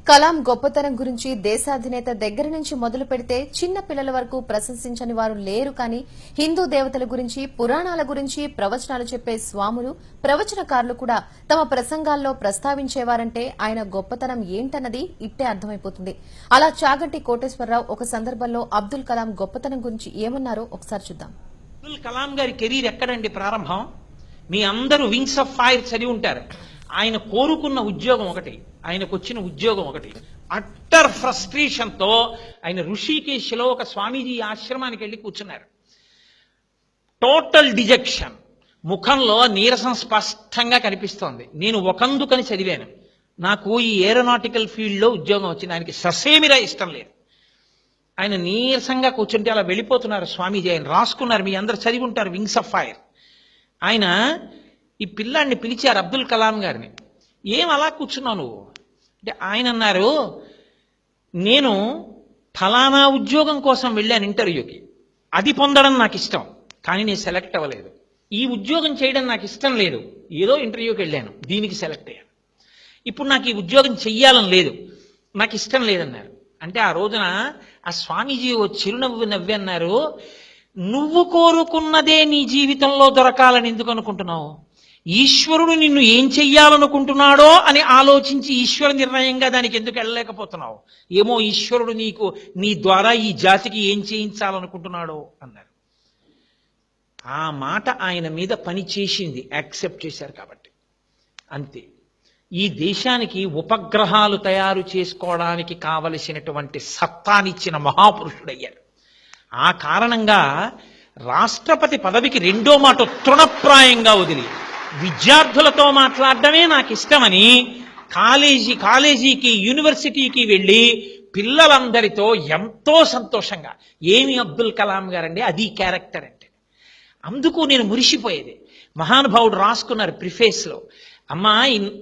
కలాం గొప్పతనం గురించి దేశాధినేత దగ్గర నుంచి మొదలు పెడితే చిన్న పిల్లల వరకు ప్రశంసించని వారు లేరు. కానీ హిందూ దేవతల గురించి, పురాణాల గురించి ప్రవచనాలు చెప్పే స్వాములు, ప్రవచనకారులు కూడా తమ ప్రసంగాల్లో ప్రస్తావించేవారంటే ఆయన గొప్పతనం ఏంటన్నది ఇట్టే అర్థమైపోతుంది. అలా చాగంటి కోటేశ్వరరావు ఒక సందర్భంలో అబ్దుల్ కలాం గొప్పతనం గురించి ఏమన్నారో ఒకసారి చూద్దాం. అబ్దుల్ కలాం గారి కెరీర్ ఎక్కడండి ప్రారంభం? మీ అందరూ వింగ్స్ ఆఫ్ ఫైర్ చదివి ఉంటారు. ఆయన కోరుకున్న ఉద్యోగం ఒకటి, ఆయనకు వచ్చిన ఉద్యోగం ఒకటి. అట్టర్ ఫ్రస్ట్రేషన్ తో ఆయన ఋషికేశ్లో ఒక స్వామీజీ ఆశ్రమానికి వెళ్ళి కూర్చున్నారు. టోటల్ డిజెక్షన్, ముఖంలో నీరసం స్పష్టంగా కనిపిస్తోంది. నేను ఒకందుకని చదివాను, నాకు ఈ ఏరోనాటికల్ ఫీల్డ్ లో ఉద్యోగం వచ్చింది. ఆయనకి ససేమిరా ఇష్టం లేదు. ఆయన నీరసంగా కూర్చుంటే అలా వెళ్ళిపోతున్నారు స్వామీజీ. ఆయన రాసుకున్నారు, మీ అందరు చదివి ఉంటారు వింగ్స్ ఆఫ్ ఫైర్. ఆయన ఈ పిల్లాడిని పిలిచారు, అబ్దుల్ కలాం గారిని. ఏం అలా కూర్చున్నావు నువ్వు అంటే ఆయన అన్నారు, నేను ఫలానా ఉద్యోగం కోసం వెళ్ళాను ఇంటర్వ్యూకి, అది పొందడం నాకు ఇష్టం, కానీ నేను సెలెక్ట్ అవ్వలేదు. ఈ ఉద్యోగం చేయడం నాకు ఇష్టం లేదు, ఏదో ఇంటర్వ్యూకి వెళ్ళాను, దీనికి సెలెక్ట్ అయ్యాను. ఇప్పుడు నాకు ఈ ఉద్యోగం చెయ్యాలని లేదు, నాకు ఇష్టం లేదన్నారు. అంటే ఆ రోజున ఆ స్వామీజీ ఓ చిరునవ్వు నవ్వి అన్నారు, నువ్వు కోరుకున్నదే నీ జీవితంలో దొరకాలని ఎందుకు అనుకుంటున్నావు? ఈశ్వరుడు నిన్ను ఏం చెయ్యాలనుకుంటున్నాడో అని ఆలోచించి ఈశ్వర నిర్ణయంగా దానికి ఎందుకు వెళ్ళలేకపోతున్నావు? ఏమో ఈశ్వరుడు నీకు నీ ద్వారా ఈ జాతికి ఏం చేయించాలనుకుంటున్నాడో అన్నారు. ఆ మాట ఆయన మీద పని చేసింది, యాక్సెప్ట్ చేశారు కాబట్టి. అంతే. ఈ దేశానికి ఉపగ్రహాలు తయారు చేసుకోవడానికి కావలసినటువంటి సత్తానిచ్చిన మహాపురుషుడయ్యారు. ఆ కారణంగా రాష్ట్రపతి పదవికి రెండో మాట తృణప్రాయంగా వదిలి విద్యార్థులతో మాట్లాడడమే నాకు ఇష్టమని కాలేజీకి యూనివర్సిటీకి వెళ్ళి పిల్లలందరితో ఎంతో సంతోషంగా, ఏమి అబ్దుల్ కలాం గారండి, అది క్యారెక్టర్ అంటే. అందుకు నేను మురిసిపోయేది. మహానుభావుడు రాసుకున్నారు ప్రిఫేస్లో, అమ్మా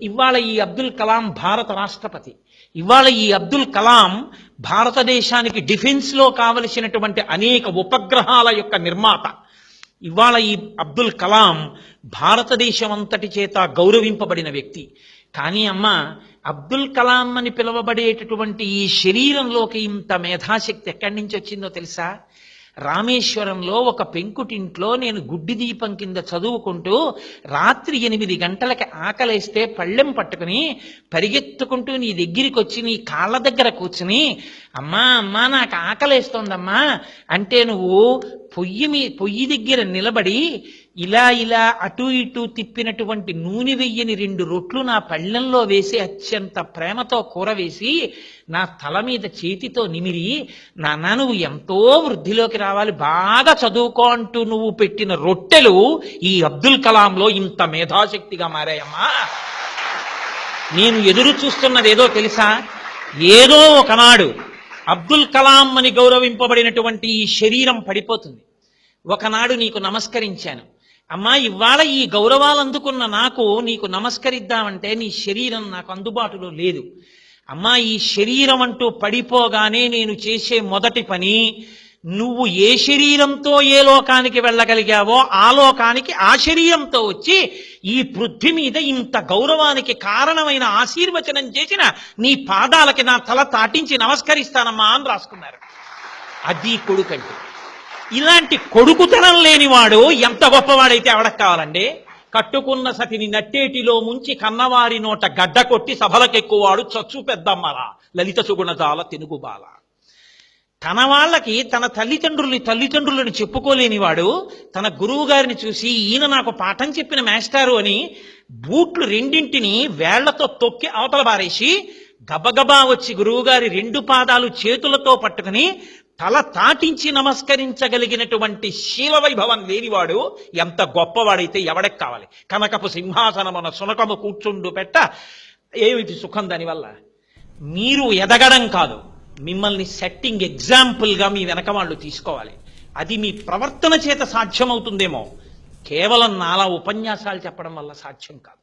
ఇవాళ ఈ అబ్దుల్ కలాం భారత రాష్ట్రపతి, ఇవాళ ఈ అబ్దుల్ కలాం భారతదేశానికి డిఫెన్స్లో కావలసినటువంటి అనేక ఉపగ్రహాల యొక్క నిర్మాత. ఇవాళ ఈ అబ్దుల్ కలాం భారతదేశం అంతటి చేత గౌరవింపబడిన వ్యక్తి. కానీ అమ్మ, అబ్దుల్ కలాం అని పిలువబడేటటువంటి ఈ శరీరంలోకి ఇంత మేధాశక్తి ఎక్కడి నుంచి వచ్చిందో తెలుసా? రామేశ్వరంలో ఒక పెంకుటింట్లో నేను గుడ్డి దీపం కింద చదువుకుంటూ రాత్రి 8 గంటలకి ఆకలేస్తే పళ్ళెం పట్టుకుని పరిగెత్తుకుంటూ నీ దగ్గరికి వచ్చి నీ కాళ్ళ దగ్గర కూర్చుని, అమ్మా అమ్మా నాకు ఆకలేస్తోందమ్మా అంటే నువ్వు పొయ్యి దగ్గర నిలబడి ఇలా ఇలా అటు ఇటు తిప్పినటువంటి నూనె వెయ్యని 2 రొట్లు నా పళ్ళెంలో వేసి అత్యంత ప్రేమతో కూర వేసి నా తల మీద చేతితో నిమిరి, నాన్న నువ్వు ఎంతో వృద్ధిలోకి రావాలి, బాగా చదువుకో అంటూ నువ్వు పెట్టిన రొట్టెలు ఈ అబ్దుల్ కలాంలో ఇంత మేధాశక్తిగా మారాయమ్మా. నేను ఎదురు చూస్తున్నది ఏదో తెలుసా? ఏదో ఒకనాడు అబ్దుల్ కలాం అని గౌరవింపబడినటువంటి ఈ శరీరం పడిపోతుంది. ఒకనాడు నీకు నమస్కరించాను, అమ్మా ఇవాళ ఈ గౌరవాలు అందుకున్న నాకు నీకు నమస్కరిద్దామంటే నీ శరీరం నాకు అందుబాటులో లేదు. అమ్మా ఈ శరీరం అంటూ పడిపోగానే నేను చేసే మొదటి పని, నువ్వు ఏ శరీరంతో ఏ లోకానికి వెళ్ళగలిగావో ఆ లోకానికి ఆ శరీరంతో వచ్చి ఈ పృథ్వీ మీద ఇంత గౌరవానికి కారణమైన ఆశీర్వచనం చేసిన నీ పాదాలకి నా తల తాటించి నమస్కరిస్తానమ్మా అని రాసుకున్నారు. అది కొడుకంటే. ఇలాంటి కొడుకుతనం లేనివాడు ఎంత గొప్పవాడైతే ఎవడకు కావాలండి? కట్టుకున్న సతిని నట్టేటిలో ముంచి కన్నవారి నోట గడ్డ కొట్టి సభలకెక్కువాడు చచ్చు పెద్దమ్మరా లలిత సుగుణజాల తెనుగుబాల. తన వాళ్ళకి తన తల్లిదండ్రులని చెప్పుకోలేనివాడు తన గురువు గారిని చూసి, ఈయన నాకు పాఠం చెప్పిన మాస్టారు అని బూట్లు 2 వేళ్లతో తొక్కి అవతల బారేసి గబగబా వచ్చి గురువుగారి 2 పాదాలు చేతులతో పట్టుకుని తల తాటించి నమస్కరించగలిగినటువంటి శీల వైభవం లేనివాడు ఎంత గొప్పవాడైతే ఎవడకి కావాలి? కనకపు సింహాసనమున సునకము కూర్చుండు పెట్ట ఏమిటి సుఖం దానివల్ల? మీరు ఎదగడం కాదు, మిమ్మల్ని సెట్టింగ్ ఎగ్జాంపుల్గా మీ వెనక వాళ్ళు తీసుకోవాలి. అది మీ ప్రవర్తన చేత సాధ్యమవుతుందేమో, కేవలం నాలా ఉపన్యాసాలు చెప్పడం వల్ల సాధ్యం కాదు.